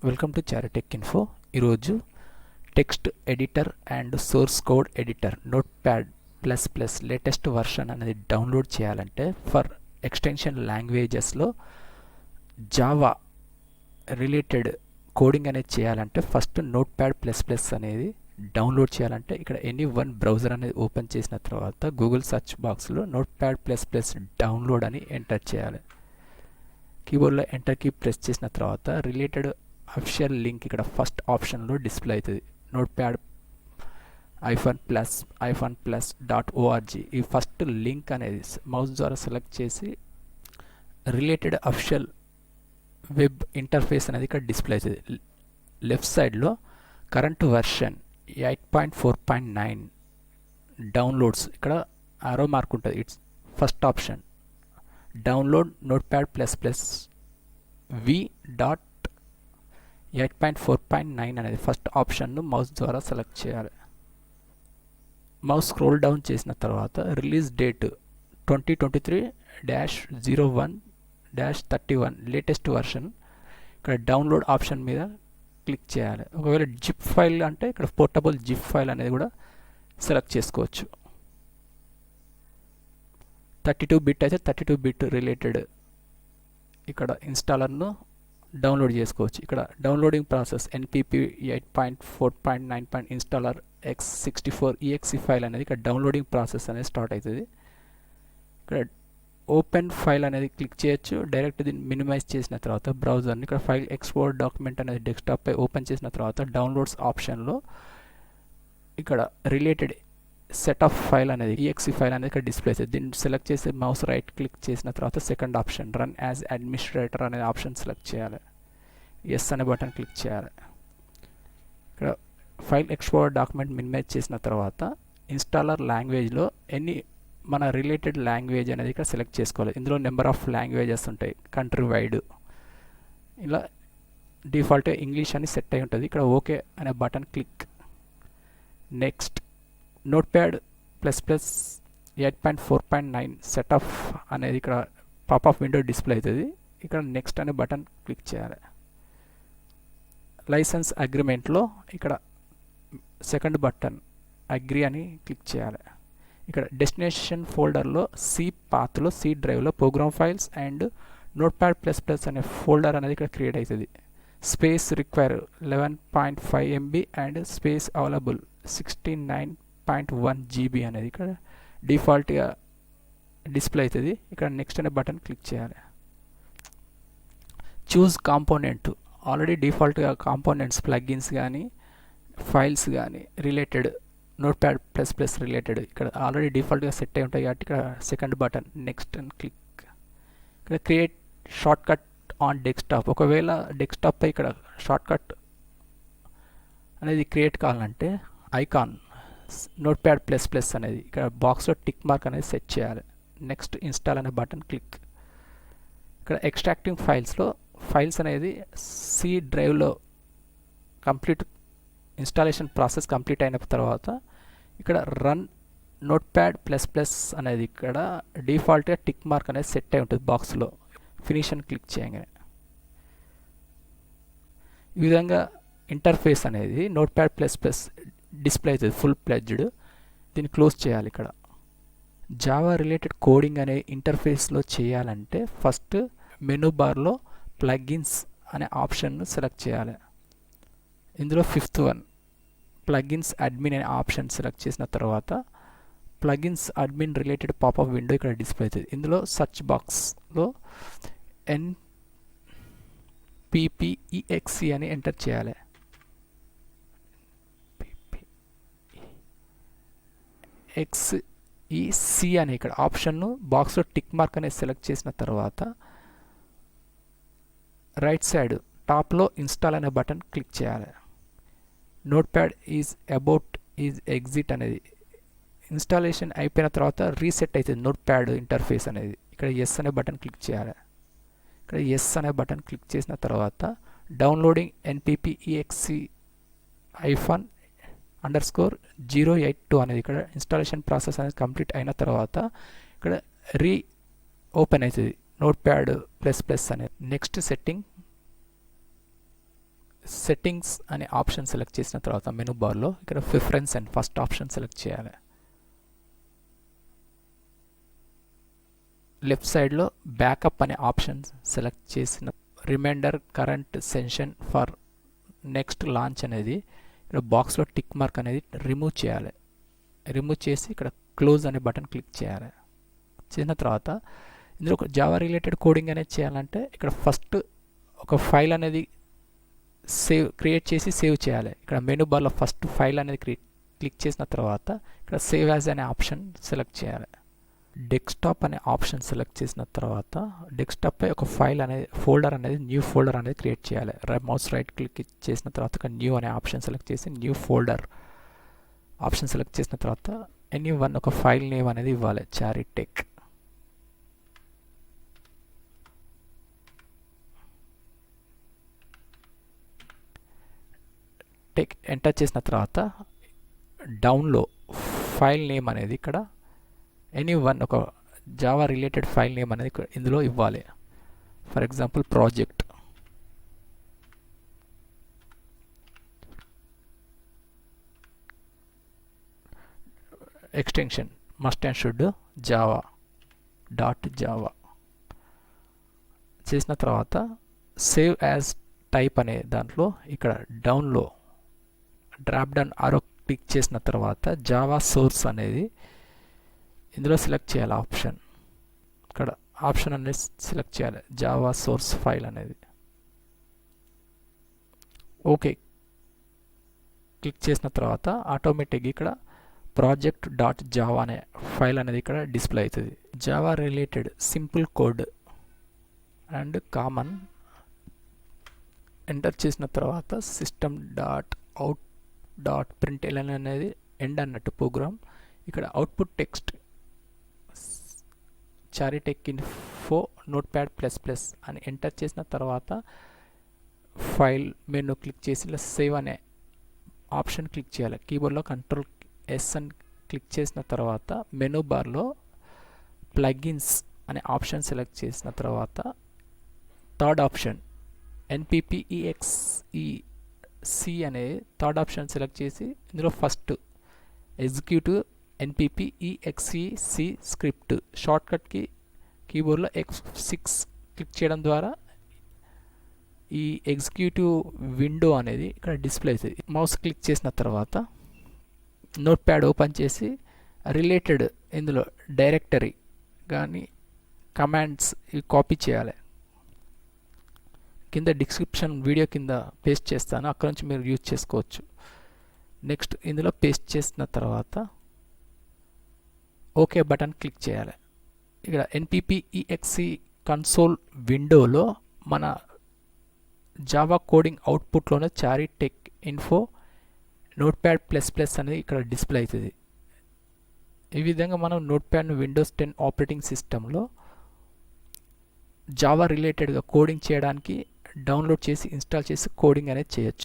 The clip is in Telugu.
Welcome to Chary Tech Info. ఈరోజు text editor and source code editor Notepad plus plus latest version అనేది డౌన్లోడ్ చేయాలంటే ఫర్ ఎక్స్టెన్షన్ లాంగ్వేజెస్లో జావా రిలేటెడ్ కోడింగ్ అనేది చేయాలంటే ఫస్ట్ నోట్ప్యాడ్ ప్లస్ ప్లస్ అనేది డౌన్లోడ్ చేయాలంటే ఇక్కడ ఎనీ వన్ బ్రౌజర్ అనేది ఓపెన్ చేసిన తర్వాత గూగుల్ సెర్చ్ బాక్స్లో నోట్ప్యాడ్ ప్లస్ ప్లస్ డౌన్లోడ్ అని ఎంటర్ చేయాలి. కీబోర్డ్లో ఎంటర్ కీ ప్రెస్ చేసిన తర్వాత రిలేటెడ్ అఫిషియల్ లింక్ ఇక్కడ ఫస్ట్ ఆప్షన్లో డిస్ప్లే అవుతుంది. నోట్ప్యాడ్ -plus.org ఈ ఫస్ట్ లింక్ అనేది మౌస్ ద్వారా సెలెక్ట్ చేసి రిలేటెడ్ అఫిషియల్ వెబ్ ఇంటర్ఫేస్ అనేది ఇక్కడ డిస్ప్లే అవుతుంది. లెఫ్ట్ సైడ్లో కరెంట్ వర్షన్ 8.4.9 డౌన్లోడ్స్ ఇక్కడ ఆరో మార్క్ ఉంటుంది. It's first option download notepad plus plus v.8.4.9 అనేది ఫస్ట్ ఆప్షన్ను మౌస్ ద్వారా సెలెక్ట్ చేయాలి. మౌస్ స్క్రోల్ డౌన్ చేసిన తర్వాత రిలీజ్ డేట్ 2023-01-31 లేటెస్ట్ వర్షన్ ఇక్కడ డౌన్లోడ్ ఆప్షన్ మీద క్లిక్ చేయాలి. ఒకవేళ జిప్ ఫైల్ అంటే ఇక్కడ పోర్టబుల్ జిప్ ఫైల్ అనేది కూడా సెలెక్ట్ చేసుకోవచ్చు. 32 బిట్ అయితే 32 బిట్ రిలేటెడ్ ఇక్కడ ఇన్స్టాలర్ను డౌన్లోడ్ చేసుకోవచ్చు. ఇక్కడ downloading process npp 8.4.9 installer x64 exe file అనేది ఇక్కడ డౌన్లోడింగ్ ప్రాసెస్ అనేది స్టార్ట్ అవుతుంది. ఇక్కడ ఓపెన్ ఫైల్ అనేది క్లిక్ చేయొచ్చు. డైరెక్ట్ దీన్ని మినిమైజ్ చేసిన తర్వాత బ్రౌజర్ని ఇక్కడ ఫైల్ ఎక్స్పోర్ట్ డాక్యుమెంట్ అనేది డెస్క్టాప్పై ఓపెన్ చేసిన తర్వాత డౌన్లోడ్స్ ఆప్షన్లో ఇక్కడ రిలేటెడ్ సెట్ ఆఫ్ ఫైల్ అనేది exe ఫైల్ అనేది ఇక్కడ డిస్ప్లే అవుతుంది. దీన్ని సెలెక్ట్ చేసి మౌస్ రైట్ క్లిక్ చేసిన తర్వాత second option run as administrator అనే ఆప్షన్ సెలెక్ట్ చేయాలి. ఎస్ అనే బటన్ క్లిక్ చేయాలి. ఇక్కడ ఫైల్ ఎక్స్పోర్ట్ డాక్యుమెంట్ మినిమైజ్ చేసిన తర్వాత ఇన్స్టాలర్ లాంగ్వేజ్లో మన రిలేటెడ్ లాంగ్వేజ్ అనేది ఇక్కడ సెలెక్ట్ చేసుకోవాలి. ఇందులో నెంబర్ ఆఫ్ లాంగ్వేజెస్ ఉంటాయి కంట్రీ వైడ్. ఇలా డిఫాల్ట్గా ఇంగ్లీష్ అని సెట్ అయి ఉంటుంది. ఇక్కడ ఓకే అనే button click. Next notepad plus plus 8.4.9 setup అనేది ఇక్కడ పాపప్ విండో డిస్ప్లే అవుతుంది. ఇక్కడ నెక్స్ట్ అనే బటన్ క్లిక్ చేయాలి. లైసెన్స్ అగ్రిమెంట్లో ఇక్కడ సెకండ్ బటన్ అగ్రి అని క్లిక్ చేయాలి. ఇక్కడ డెస్టినేషన్ ఫోల్డర్లో సి పాత్లో సి డ్రైవ్లో programme files and notepad plus plus అనే ఫోల్డర్ అనేది ఇక్కడ క్రియేట్ అవుతుంది. Space require 11.5 MB and space available 69.1 GB అనేది ఇక్కడ డిఫాల్ట్గా డిస్ప్లే అవుతుంది. ఇక్కడ నెక్స్ట్ అనే బటన్ క్లిక్ చేయాలి. చూజ్ కాంపోనెంట్ ఆల్రెడీ డిఫాల్ట్గా కాంపోనెంట్స్ ప్లగ్గిన్స్ కానీ ఫైల్స్ కానీ related notepad plus plus related ఇక్కడ ఆల్రెడీ డిఫాల్ట్గా సెట్ అయి ఉంటాయి కాబట్టి ఇక్కడ సెకండ్ బటన్ నెక్స్ట్ అని క్లిక్. ఇక్కడ create short cut on desktop ఒకవేళ డెస్క్టాప్పై ఇక్కడ షార్ట్ కట్ అనేది క్రియేట్ కావాలంటే ఐకాన్ నోట్ప్యాడ్ ప్లస్ ప్లస్ అనేది ఇక్కడ బాక్స్లో టిక్ మార్క్ అనేది సెట్ చేయాలి. నెక్స్ట్ ఇన్స్టాల్ అనే బటన్ క్లిక్. ఇక్కడ ఎక్స్ట్రాక్టింగ్ ఫైల్స్లో ఫైల్స్ అనేది సి డ్రైవ్లో కంప్లీట్ ఇన్స్టాలేషన్ ప్రాసెస్ కంప్లీట్ అయిన తర్వాత ఇక్కడ రన్ నోట్ప్యాడ్ ప్లస్ ప్లస్ అనేది ఇక్కడ డిఫాల్ట్గా టిక్ మార్క్ అనేది సెట్ అయి ఉంటుంది బాక్స్లో. ఫినిష్ అని క్లిక్ చేయగానే ఈ విధంగా ఇంటర్ఫేస్ అనేది నోట్ప్యాడ్ ప్లస్ ప్లస్ డిస్ప్లే అవుతుంది ఫుల్ ప్లెడ్జ్డ్. దీన్ని క్లోజ్ చేయాలి. ఇక్కడ జావా రిలేటెడ్ కోడింగ్ అనే ఇంటర్ఫేస్లో చేయాలంటే ఫస్ట్ మెనూ బార్లో ప్లగ్గిన్స్ అనే ఆప్షన్ను సెలెక్ట్ చేయాలి. ఇందులో ఫిఫ్త్ వన్ ప్లగ్గిన్స్ అడ్మిన్ అనే ఆప్షన్ సెలెక్ట్ చేసిన తర్వాత plugins admin related popup window ఇక్కడ డిస్ప్లే అవుతుంది. ఇందులో సర్చ్ బాక్స్లో nppexc అని ఎంటర్ చేయాలి. XEC అనే ఇక్కడ ఆప్షన్ను బాక్స్లో టిక్ మార్క్ అనేది సెలెక్ట్ చేసిన తర్వాత రైట్ సైడ్ టాప్లో ఇన్స్టాల్ అనే బటన్ క్లిక్ చేయాలి. నోట్ప్యాడ్ ఈజ్ ఎగ్జిట్ అనేది ఇన్స్టాలేషన్ అయిపోయిన తర్వాత రీసెట్ అవుతుంది నోట్ప్యాడ్ ఇంటర్ఫేస్ అనేది. ఇక్కడ ఎస్ అనే బటన్ క్లిక్ చేయాలి. ఇక్కడ ఎస్ అనే బటన్ క్లిక్ చేసిన తర్వాత డౌన్లోడింగ్ npp-exe-_082 అనేది ఇక్కడ ఇన్స్టాలేషన్ ప్రాసెస్ అనేది కంప్లీట్ అయిన తర్వాత ఇక్కడ ఓపెన్ అవుతుంది నోట్ప్యాడ్ ప్లస్ ప్లస్ అనేది. నెక్స్ట్ సెట్టింగ్ సెట్టింగ్స్ అనే ఆప్షన్ సెలెక్ట్ చేసిన తర్వాత మెనూ బార్లో ఇక్కడ preference and first option select చేయాలి. లెఫ్ట్ సైడ్లో బ్యాకప్ అనే ఆప్షన్ సెలెక్ట్ చేసిన reminder current session for next launch అనేది ఇక్కడ బాక్స్లో టిక్ మార్క్ అనేది రిమూవ్ చేయాలి. రిమూవ్ చేసి ఇక్కడ క్లోజ్ అనే బటన్ క్లిక్ చేయాలి. చేసిన తర్వాత ఇందులో ఒక జావా రిలేటెడ్ కోడింగ్ అనేది చేయాలంటే ఇక్కడ ఫస్ట్ ఒక ఫైల్ అనేది క్రియేట్ చేసి సేవ్ చేయాలి. ఇక్కడ మెనూ బార్లో ఫస్ట్ ఫైల్ అనేది క్లిక్ చేసిన తర్వాత ఇక్కడ సేవ్ యాజ్ అనే ఆప్షన్ సెలెక్ట్ చేయాలి. డెస్క్టాప్ అనే ఆప్షన్ సెలెక్ట్ చేసిన తర్వాత డెస్క్టాప్పై ఒక ఫైల్ అనేది ఫోల్డర్ అనేది న్యూ ఫోల్డర్ అనేది క్రియేట్ చేయాలి. మౌస్ రైట్ క్లిక్ చేసిన తర్వాత న్యూ అనే ఆప్షన్ సెలెక్ట్ చేసి న్యూ ఫోల్డర్ ఆప్షన్ సెలెక్ట్ చేసిన తర్వాత ఎనీ1 ఒక ఫైల్ నేమ్ అనేది ఇవ్వాలి. చారీ టెక్. టెక్ ఎంటర్ చేసిన తర్వాత డౌన్లో ఫైల్ నేమ్ అనేది ఇక్కడ ఎనీ1 ఒక జావా రిలేటెడ్ ఫైల్ నేమ్ అనేది ఇందులో ఇవ్వాలి. For example project. Extension must and should java.java చేసిన తర్వాత సేవ్ యాజ్ టైప్ అనే దాంట్లో ఇక్కడ డౌన్లో డ్రాప్ డౌన్ ఆరో క్లిక్ చేసిన తర్వాత జావా సోర్స్ అనేది ఇందులో సెలెక్ట్ చేయాలి. ఆప్షన్ ఇక్కడ ఆప్షన్ అనేది సెలెక్ట్ చేయాలి. జావా సోర్స్ ఫైల్ అనేది ఓకే క్లిక్ చేసిన తర్వాత ఆటోమేటిక్గా ఇక్కడ project.java అనే ఫైల్ అనేది ఇక్కడ డిస్ప్లే అవుతుంది. Java related simple code and common enter చేసిన తర్వాత system.out.println అనేది ఎండ్ అన్నట్టు ప్రోగ్రామ్. ఇక్కడ అవుట్పుట్ టెక్స్ట్ చారీ టెక్ ఇన్ఫో నోట్ప్యాడ్ ++ అని ఎంటర్ చేసిన తర్వాత ఫైల్ మెనూ క్లిక్ చేసి సేవ్ అనే ఆప్షన్ క్లిక్ చేయాలి. కీబోర్డ్లో Ctrl+S అని క్లిక్ చేసిన తర్వాత మెనూ బార్లో ప్లగిన్స్ అనే ఆప్షన్ సెలెక్ట్ చేసిన తర్వాత థర్డ్ ఆప్షన్ nppexec అనే థర్డ్ ఆప్షన్ సెలెక్ట్ చేసి ఇందులో ఫస్ట్ ఎగ్జిక్యూటివ్ nppexec స్క్రిప్ట్ షార్ట్కట్కి కీబోర్డ్లో F6 క్లిక్ చేయడం ద్వారా ఈ ఎగ్జిక్యూటివ్ విండో అనేది ఇక్కడ డిస్ప్లే అవుతుంది. మౌస్ క్లిక్ చేసిన తర్వాత నోట్ ప్యాడ్ ఓపెన్ చేసి రిలేటెడ్ ఇందులో డైరెక్టరీ కానీ కమాండ్స్ ఇవి కాపీ చేయాలి. కింద డిస్క్రిప్షన్ వీడియో కింద పేస్ట్ చేస్తాను, అక్కడ నుంచి మీరు యూజ్ చేసుకోవచ్చు. నెక్స్ట్ ఇందులో పేస్ట్ చేసిన తర్వాత ఓకే బటన్ క్లిక్ చేయాలి. ఇక్కడ nppexec కన్సోల్ విండోలో మన జావా కోడింగ్ అవుట్పుట్లోనే చారీ టెక్ ఇన్ఫో నోట్ప్యాడ్ ++ అనేది ఇక్కడ డిస్ప్లే అవుతుంది. ఈ విధంగా మనం నోట్ప్యాడ్ను విండోస్ 10 ఆపరేటింగ్ సిస్టంలో జావా రిలేటెడ్గా కోడింగ్ చేయడానికి డౌన్లోడ్ చేసి ఇన్స్టాల్ చేసి కోడింగ్ అనేది చేయొచ్చు.